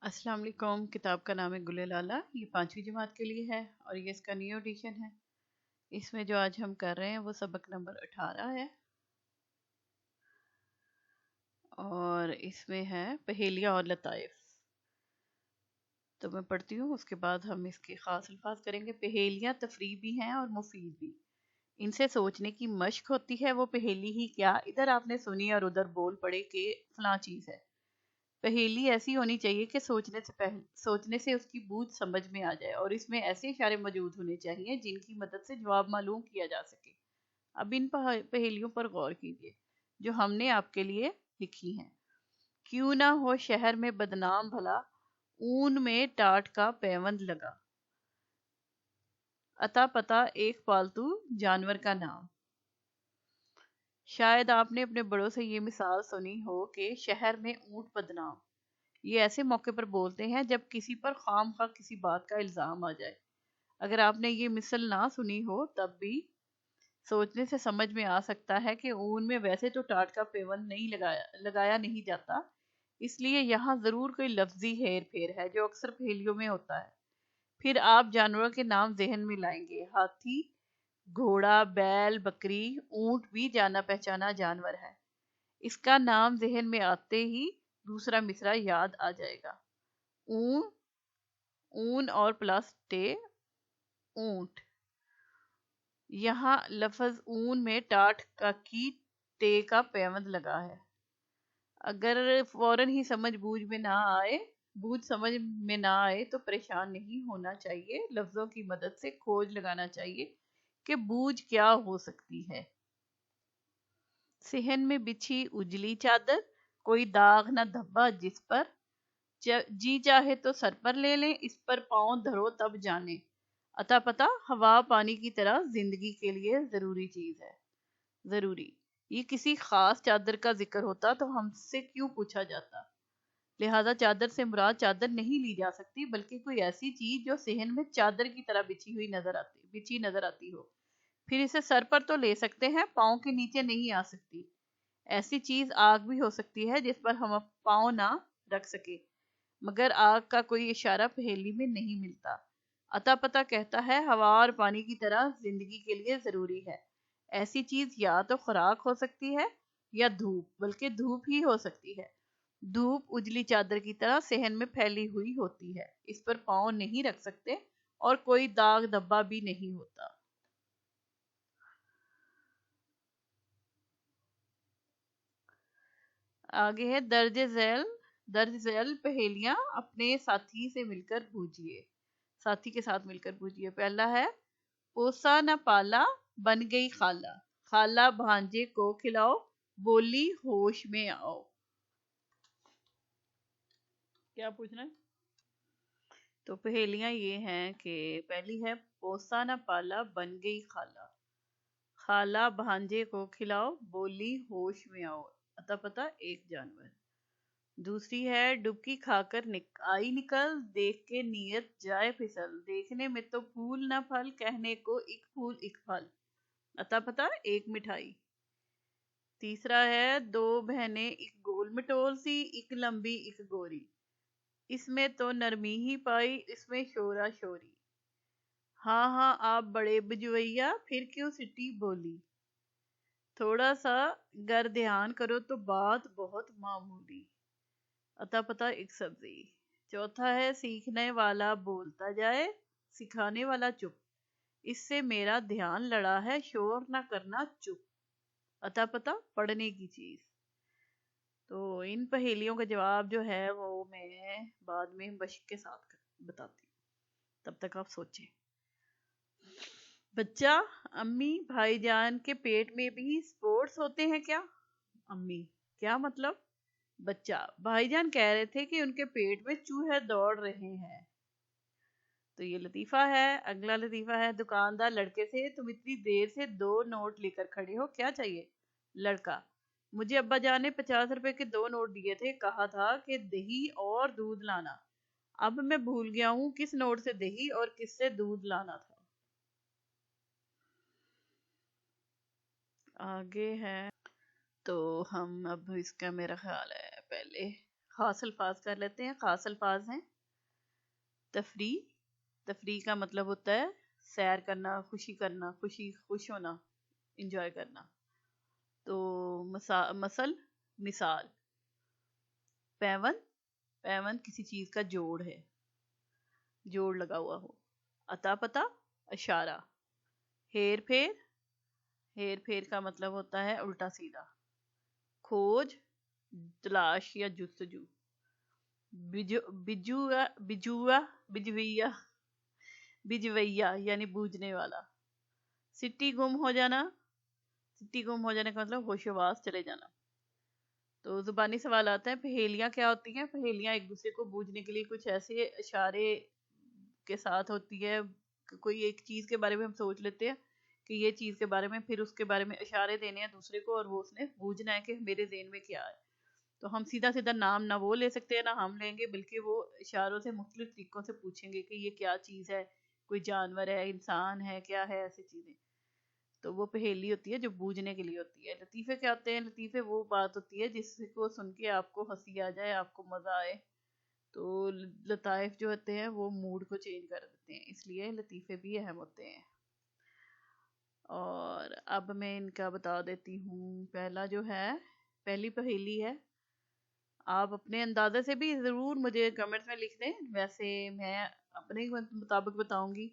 السلام علیکم۔ کتاب کا نام ہے گلے لالا، یہ 5ویں جماعت کے لیے ہے اور یہ اس کا نیو ایڈیشن ہے۔ اس میں جو آج ہم کر رہے ہیں وہ سبق نمبر 18 ہے اور اس میں ہے پہیلیاں اور لطائف۔ تو میں پڑھتی ہوں، اس کے بعد ہم اس کے خاص الفاظ کریں گے۔ پہیلیاں تفریح بھی ہیں اور مفید بھی، ان سے سوچنے کی مشق ہوتی ہے۔ وہ پہیلی ہی کیا ادھر آپ نے سنی اور ادھر بول پڑے کہ فلاں چیز ہے۔ پہیلی ایسی ہونی چاہیے کہ سوچنے سے اس کی بوجھ سمجھ میں آ جائے، اور اس میں ایسے اشارے موجود ہونے چاہیے جن کی مدد سے جواب معلوم کیا جا سکے۔ اب ان پہیلیوں پر غور کیجیے جو ہم نے آپ کے لیے لکھی ہیں۔ کیوں نہ ہو شہر میں بدنام بھلا، اون میں ٹاٹ کا پیوند لگا، اتا پتا ایک پالتو جانور کا نام۔ شاید آپ نے اپنے بڑوں سے یہ مثال سنی ہو کہ شہر میں اونٹ بدنام۔ یہ ایسے موقع پر بولتے ہیں جب کسی پر خام خواہ کسی بات کا الزام آ جائے۔ اگر آپ نے یہ مثل نہ سنی ہو تب بھی سوچنے سے سمجھ میں آ سکتا ہے کہ اون میں ویسے تو ٹاٹ کا پیوند نہیں لگایا نہیں جاتا، اس لیے یہاں ضرور کوئی لفظی ہیر پھیر ہے جو اکثر پہیلیوں میں ہوتا ہے۔ پھر آپ جانوروں کے نام ذہن میں لائیں گے۔ ہاتھی، گھوڑا، بیل، بکری، اونٹ بھی جانا پہچانا جانور ہے۔ اس کا نام ذہن میں آتے ہی دوسرا مصرع یاد آ جائے گا۔ اون، اون اور پلس ٹے، اونٹ۔ یہاں لفظ اون میں ٹاٹ کا کی ٹے کا پیوند لگا ہے۔ اگر فوراً ہی بوجھ سمجھ میں نہ آئے تو پریشان نہیں ہونا چاہیے، لفظوں کی مدد سے کھوج لگانا چاہیے کہ بوجھ کیا ہو سکتی ہے۔ صحن میں بچھی اجلی چادر، کوئی داغ نہ دھبا جس پر، جی چاہے تو سر پر لے لیں، اس پر پاؤں دھرو تب جانے۔ اتا پتا ہوا پانی کی طرح زندگی کے لیے ضروری چیز ہے۔ ضروری، یہ کسی خاص چادر کا ذکر ہوتا تو ہم سے کیوں پوچھا جاتا؟ لہذا چادر سے مراد چادر نہیں لی جا سکتی بلکہ کوئی ایسی چیز جو صحن میں چادر کی طرح بچھی نظر آتی ہو۔ پھر اسے سر پر تو لے سکتے ہیں، پاؤں کے نیچے نہیں آ سکتی۔ ایسی چیز آگ بھی ہو سکتی ہے جس پر ہم پاؤں نہ رکھ سکے، مگر آگ کا کوئی اشارہ پہیلی میں نہیں ملتا۔ اتا پتا کہتا ہے ہوا اور پانی کی طرح زندگی کے لیے ضروری ہے۔ ایسی چیز یا تو خوراک ہو سکتی ہے یا دھوپ، بلکہ دھوپ ہی ہو سکتی ہے۔ دھوپ اجلی چادر کی طرح صحن میں پھیلی ہوئی ہوتی ہے، اس پر پاؤں نہیں رکھ سکتے اور کوئی داغ دھبا بھی نہیں ہوتا۔ آگے ہے درج ذیل پہیلیاں اپنے ساتھی کے ساتھ مل کر بوجھیے۔ پہلا ہے پوسا نہ پالا بن گئی خالہ، خالہ بھانجے کو کھلاؤ بولی ہوش میں آؤ۔ کیا پوچھنا ہے؟ تو پہیلیاں یہ ہیں کہ پہلی ہے پوسا نہ پالا بن گئی خالہ، خالہ بھانجے کو کھلاؤ بولی ہوش میں آؤ، اتا پتا ایک جانور۔ دوسری ہے ڈبکی کھا کر آئی نکل، دیکھ کے نیت جائے پھسل، دیکھنے میں تو پھول نہ پھل، کہنے کو ایک پھول ایک پھل، اتا پتا ایک مٹھائی۔ تیسرا ہے دو بہنیں ایک گول مٹول سی، ایک لمبی ایک گوری، اس میں تو نرمی ہی پائی، اس میں شورا شوری۔ ہاں ہاں آپ بڑے بجویا، پھر کیوں سٹی بولی، تھوڑا سا گر دھیان کرو تو بات بہت معمولی، اتا پتا ایک سبزی۔ چوتھا ہے سیکھنے والا بولتا جائے، سکھانے والا چپ، اس سے میرا دھیان لڑا ہے، شور نہ کرنا چپ، اتا پتا پڑھنے کی چیز۔ تو ان پہیلیوں کا جواب جو ہے وہ میں بعد میں مشق کے ساتھ بتاتی ہوں، تب تک آپ سوچیں۔ بچہ، امی بھائی جان کے پیٹ میں بھی سپورٹس ہوتے ہیں کیا؟ امی، کیا مطلب؟ بچہ، بھائی جان کہہ رہے تھے کہ ان کے پیٹ میں چوہے دوڑ رہے ہیں۔ تو یہ لطیفہ ہے۔ اگلا لطیفہ ہے دکاندار لڑکے سے، تم اتنی دیر سے 2 نوٹ لے کر کھڑے ہو، کیا چاہیے؟ لڑکا، مجھے ابا جان نے 50 روپے کے 2 نوٹ دیے تھے، کہا تھا کہ دہی اور دودھ لانا، اب میں بھول گیا ہوں کس نوٹ سے دہی اور کس سے دودھ لانا تھا۔ آگے ہے تو ہم اب اس کا میرا خیال ہے پہلے خاص الفاظ کر لیتے ہیں. خاص الفاظ ہیں تفریح. تفریح کا مطلب ہوتا ہے سیر کرنا، خوش ہونا، انجوائے کرنا. تو مثال. پیون. پیون کسی چیز کا جوڑ ہے، جوڑ لگا ہوا ہو. عطا پتا اشارہ. ہیر پھیر. ہیر پھیر کا مطلب ہوتا ہے الٹا سیدھا. کھوج تلاش یا جستجو. بجویا یعنی بوجھنے والا. سٹی گم ہو جانا. سٹی گم ہو جانے کا مطلب ہوش و حواس چلے جانا. تو زبانی سوال آتا ہے پہیلیاں کیا ہوتی ہیں؟ پہیلیاں ایک دوسرے کو بوجھنے کے لیے کچھ ایسے اشارے کے ساتھ ہوتی ہے. کوئی ایک چیز کے بارے میں ہم سوچ لیتے ہیں کہ یہ چیز کے بارے میں، پھر اس کے بارے میں اشارے دینے ہیں دوسرے کو، اور وہ اس نے بوجھنا ہے کہ میرے ذہن میں کیا ہے. تو ہم سیدھا سیدھا نام نہ وہ لے سکتے ہیں نہ ہم لیں گے، بلکہ وہ اشاروں سے مختلف طریقوں سے پوچھیں گے کہ یہ کیا چیز ہے، کوئی جانور ہے، انسان ہے، کیا ہے، ایسی چیزیں. تو وہ پہیلی ہوتی ہے جو بوجھنے کے لیے ہوتی ہے. لطیفے کیا ہوتے ہیں؟ لطیفے وہ بات ہوتی ہے جس کو سن کے آپ کو ہنسی آ جائے، آپ کو مزہ آئے. تو لطائف جو ہوتے ہیں وہ موڈ کو چینج کر دیتے ہیں، اس لیے لطیفے بھی اہم ہوتے ہیں. اور اب میں ان کا بتا دیتی ہوں. پہلی پہیلی ہے. آپ اپنے اندازے سے بھی ضرور مجھے کمنٹس میں لکھ دیں، ویسے میں اپنے مطابق بتاؤں گی.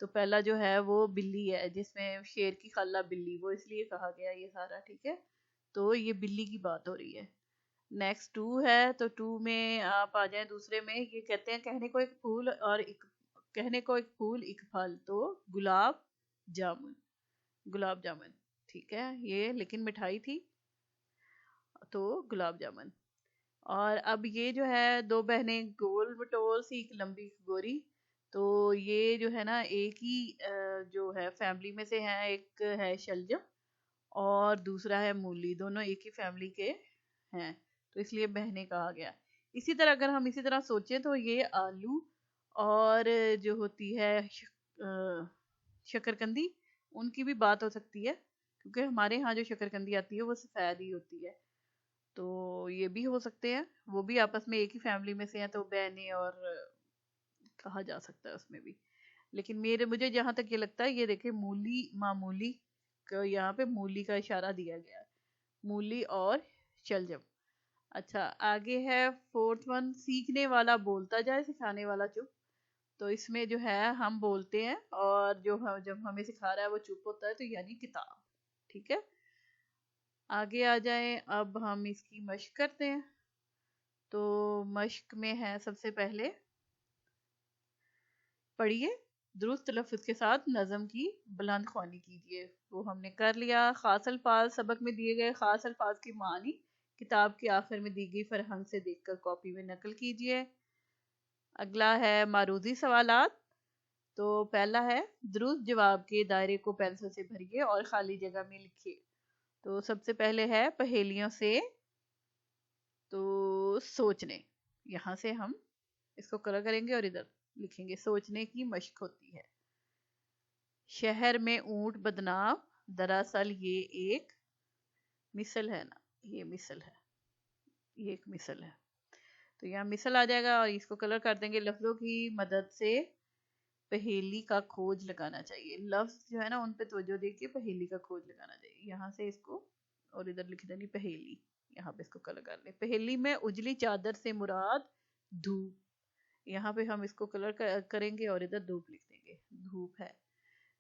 تو پہلا جو ہے وہ بلی ہے، جس میں شیر کی خالہ بلی، وہ اس لیے کہا گیا یہ سارا. ٹھیک ہے، تو یہ بلی کی بات ہو رہی ہے. نیکسٹ 2 ہے. تو 2 میں آپ آ جائیں دوسرے میں. یہ کہتے ہیں کہنے کو ایک پھول ایک پھل. تو گلاب جامن. گلاب جامن ٹھیک ہے، یہ لیکن مٹھائی تھی تو گلاب جامن. اور اب یہ جو ہے 2 بہنیں گول مٹول سی ایک لمبی ایک گوری. تو یہ جو ہے نا ایک ہی جو ہے فیملی میں سے ہیں. ایک ہے شلجم اور دوسرا ہے مولی، دونوں ایک ہی فیملی کے ہیں، تو اس لیے بہنیں کہا گیا. اسی طرح اگر ہم اسی طرح سوچیں تو یہ آلو اور جو ہوتی ہے شکرکندی، ان کی بھی بات ہو سکتی ہے، کیونکہ ہمارے ہاں جو شکرکندی آتی ہے وہ سفید ہی ہوتی ہے. تو یہ بھی ہو سکتے ہیں، وہ بھی آپس میں ایک ہی فیملی میں سے ہیں، تو بہنیں اور کہا جا سکتا ہے اس میں بھی. لیکن مجھے جہاں تک یہ لگتا ہے، یہ دیکھیں مولی معمولی کو یہاں پہ مولی کا اشارہ دیا گیا ہے. مولی اور شلجم. اچھا آگے ہے 4th 1. سیکھنے والا بولتا جائے، سکھانے والا چپ. تو اس میں جو ہے ہم بولتے ہیں اور جب ہمیں سکھا رہا ہے وہ چپ ہوتا ہے، تو یعنی کتاب. ٹھیک ہے، آگے آ جائیں. اب ہم اس کی مشق کرتے ہیں. تو مشق میں ہے سب سے پہلے پڑھیے درست تلفظ کے ساتھ نظم کی بلند خوانی کیجیے. وہ ہم نے کر لیا. خاص الفاظ سبق میں دیے گئے خاص الفاظ کی معنی کتاب کے آخر میں دی گئی فرہنگ سے دیکھ کر کاپی میں نقل کیجیے. اگلا ہے معروضی سوالات. تو پہلا ہے درست جواب کے دائرے کو پینسل سے بھریے اور خالی جگہ میں لکھیے. تو سب سے پہلے ہے پہیلیوں سے تو سوچنے. یہاں سے ہم اس کو کلر کریں گے اور ادھر لکھیں گے. سوچنے کی مشق ہوتی ہے. شہر میں اونٹ بدنام، دراصل یہ ایک مثل ہے نا، یہ مثل ہے، یہ ایک مثل ہے. تو یہاں مثل آ جائے گا اور اس کو کلر کر دیں گے. لفظوں کی مدد سے پہیلی کا کھوج لگانا چاہیے. لفظ جو ہے نا ان پہ توجہ دے کے پہیلی کا کھوج لگانا چاہیے. یہاں سے اس کو اور ادھر لکھ دینی پہیلی. یہاں پہ اس کو کلر کر لیں. پہیلی میں اجلی چادر سے مراد دھوپ. یہاں پہ ہم اس کو کلر کریں گے اور ادھر دھوپ لکھ دیں گے، دھوپ ہے.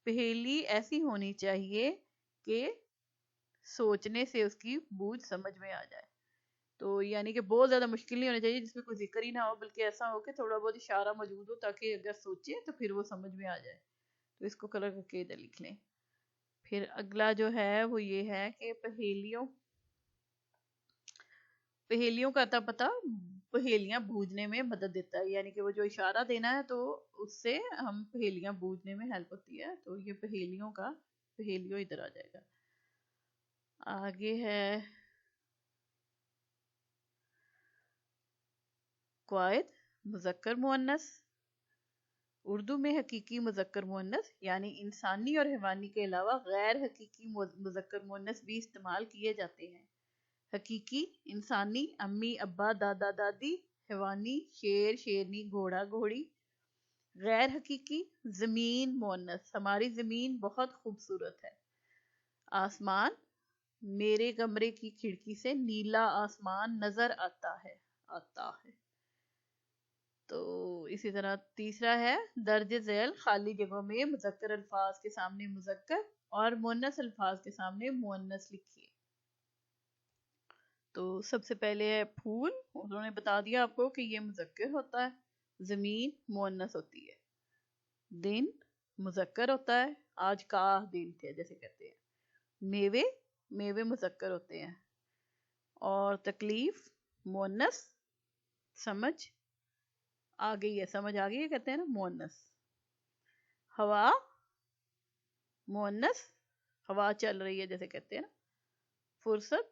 پہیلی ایسی ہونی چاہیے کہ سوچنے سے اس کی بوجھ سمجھ میں آ جائے. تو یعنی کہ بہت زیادہ مشکل نہیں ہونی چاہیے جس میں کوئی ذکر ہی نہ ہو، بلکہ ایسا ہو کہ تھوڑا بہت اشارہ موجود ہو تاکہ اگر سوچے تو پھر وہ سمجھ میں آ جائے. تو اس کو کلر کر کے ادھر لکھ لیں. پھر اگلا جو ہے وہ یہ ہے کہ پہیلیوں کا اتا پتا پہیلیاں بوجھنے میں مدد دیتا ہے. یعنی کہ وہ جو اشارہ دینا ہے تو اس سے ہم پہیلیاں بوجھنے میں ہیلپ ہوتی ہے. تو یہ پہیلیوں ادھر آ جائے گا. آگے ہے قواعد مذکر مؤنث. اردو میں حقیقی مذکر مؤنث یعنی انسانی اور حیوانی کے علاوہ غیر حقیقی مذکر مؤنث بھی استعمال کیے جاتے ہیں. حقیقی انسانی، امی ابا دادا دادی، حیوانی شیر شیرنی گھوڑا گھوڑی، غیر حقیقی زمین مؤنث ہماری زمین بہت خوبصورت ہے، آسمان میرے کمرے کی کھڑکی سے نیلا آسمان نظر آتا ہے۔ تو اسی طرح تیسرا ہے درج ذیل خالی جگہوں میں مذکر الفاظ کے سامنے مذکر اور مؤنث الفاظ کے سامنے مؤنث لکھیے۔ تو سب سے پہلے ہے پھول، انہوں نے بتا دیا آپ کو کہ یہ مذکر ہوتا ہے، زمین مؤنث ہوتی ہے، دن مذکر ہوتا ہے، آج کا دن تھے جیسے کہتے ہیں، میوے میوے مذکر ہوتے ہیں، اور تکلیف مؤنث، سمجھ آ گئی ہے، سمجھ آ گئی ہے کہتے ہیں نا مؤنث، ہوا مؤنث، ہوا چل رہی ہے جیسے کہتے ہیں نا، فرصت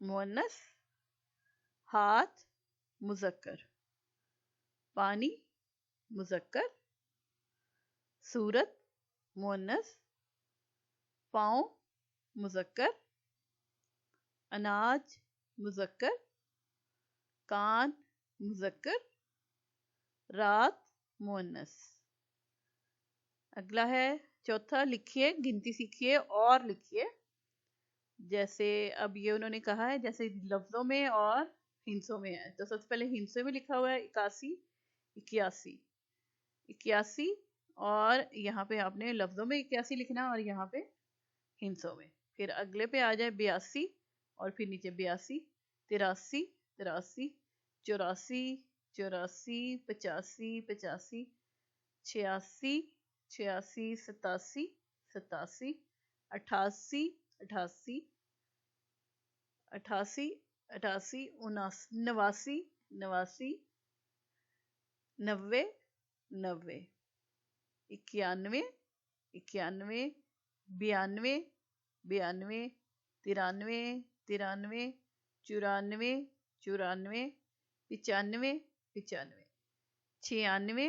مؤنث، ہاتھ مذکر، پانی مذکر، صورت مؤنث، پاؤں مذکر، اناج مذکر، کان مذکر، رات مؤنث۔ اگلا ہے چوتھا، لکھیے گنتی سیکھیے اور لکھیے، جیسے اب یہ انہوں نے کہا ہے جیسے لفظوں میں اور ہندسوں میں ہے، تو سب سے پہلے ہندسوں میں لکھا ہوا ہے 81 81 81، اور یہاں پہ آپ نے لفظوں میں 81 لکھنا اور یہاں پہ ہندسوں میں، پھر اگلے پہ آ جائے 82 اور پھر نیچے 82 83 83 84 84 85 85 86 86 87 87 88 88 88 88 89 89 90 90 91 91 92 92 93 93 94 94 95 95 96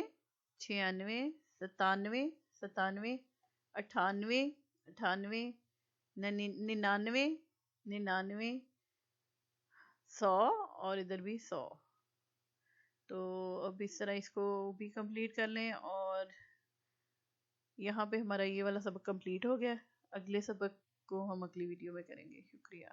96 97 97 98 98 99 99 100 اور ادھر بھی 100۔ تو اب اس طرح اس کو بھی کمپلیٹ کر لیں، اور یہاں پہ ہمارا یہ والا سبق کمپلیٹ ہو گیا، اگلے سبق کو ہم اگلی ویڈیو میں کریں گے۔ شکریہ۔